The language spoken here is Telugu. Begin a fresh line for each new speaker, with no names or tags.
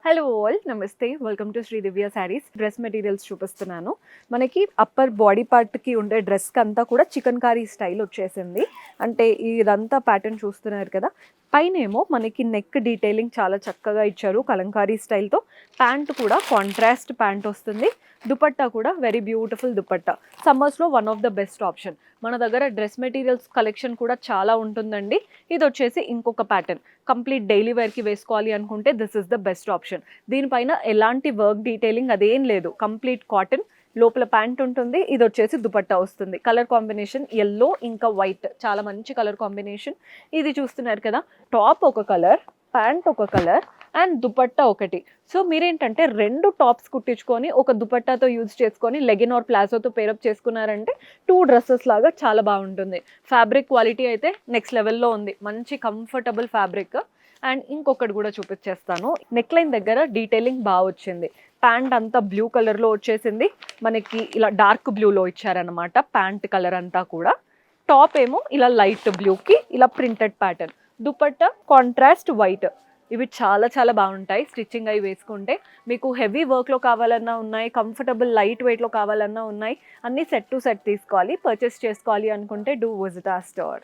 హలో ఆల్ నమస్తే welcome to Shri Divya Sarees. Dress materials చూపిస్తున్నాను. మనకి అప్పర్ బాడీ పార్ట్కి ఉండే డ్రెస్కి అంతా కూడా చికెన్ కారీ స్టైల్ వచ్చేసింది. అంటే ఇదంతా ప్యాటర్న్ చూస్తున్నారు కదా. పైన ఏమో మనకి నెక్ డీటెయిలింగ్ చాలా చక్కగా ఇచ్చారు కలంకారీ స్టైల్తో. ప్యాంట్ కూడా కాంట్రాస్ట్ ప్యాంట్ వస్తుంది. దుపట్టా కూడా వెరీ బ్యూటిఫుల్ దుపట్టా. సమ్మర్స్లో one of the best option. మన దగ్గర డ్రెస్ మెటీరియల్స్ కలెక్షన్ కూడా చాలా ఉంటుందండి. ఇది వచ్చేసి ఇంకొక ప్యాటర్న్. కంప్లీట్ డైలీ వేర్కి వేసుకోవాలి అనుకుంటే this is the best option. దీనిపైన ఎలాంటి వర్క్ డీటెయిలింగ్ అదేం లేదు, కంప్లీట్ కాటన్. లోపల ప్యాంట్ ఉంటుంది. ఇది వచ్చేసి దుపట్టా వస్తుంది. కలర్ కాంబినేషన్ ఎల్లో ఇంకా వైట్, చాలా మంచి కలర్ కాంబినేషన్. ఇది చూస్తున్నారు కదా, టాప్ ఒక కలర్, ప్యాంట్ ఒక కలర్ అండ్ దుపట్టా ఒకటి. సో మీరేంటంటే రెండు టాప్స్ కుట్టించుకొని ఒక దుపట్టాతో యూజ్ చేసుకొని లెగిన్ ఆర్ ప్లాజోతో పేరప్ చేసుకున్నారంటే టూ డ్రెస్సెస్ లాగా చాలా బాగుంటుంది. ఫ్యాబ్రిక్ క్వాలిటీ అయితే నెక్స్ట్ లెవెల్లో ఉంది. మంచి కంఫర్టబుల్ ఫ్యాబ్రిక్. అండ్ ఇంకొకటి కూడా చూపించేస్తాను. నెక్ లైన్ దగ్గర డీటెయిలింగ్ బాగా వచ్చింది. ప్యాంట్ అంతా బ్లూ కలర్లో వచ్చేసింది. మనకి ఇలా డార్క్ బ్లూలో ఇచ్చారనమాట ప్యాంట్ కలర్ అంతా కూడా. టాప్ ఏమో ఇలా లైట్ బ్లూకి ఇలా printed pattern. Dupatta contrast white. ఇవి చాలా చాలా బాగుంటాయి స్టిచ్చింగ్ అవి వేసుకుంటే. మీకు హెవీ వర్క్లో కావాలన్నా ఉన్నాయి, కంఫర్టబుల్ లైట్ వెయిట్లో కావాలన్నా ఉన్నాయి. అన్నీ సెట్ టు సెట్ తీసుకోవాలి. పర్చేస్ చేసుకోవాలి అనుకుంటే డూ విజిట్ అవర్ స్టోర్.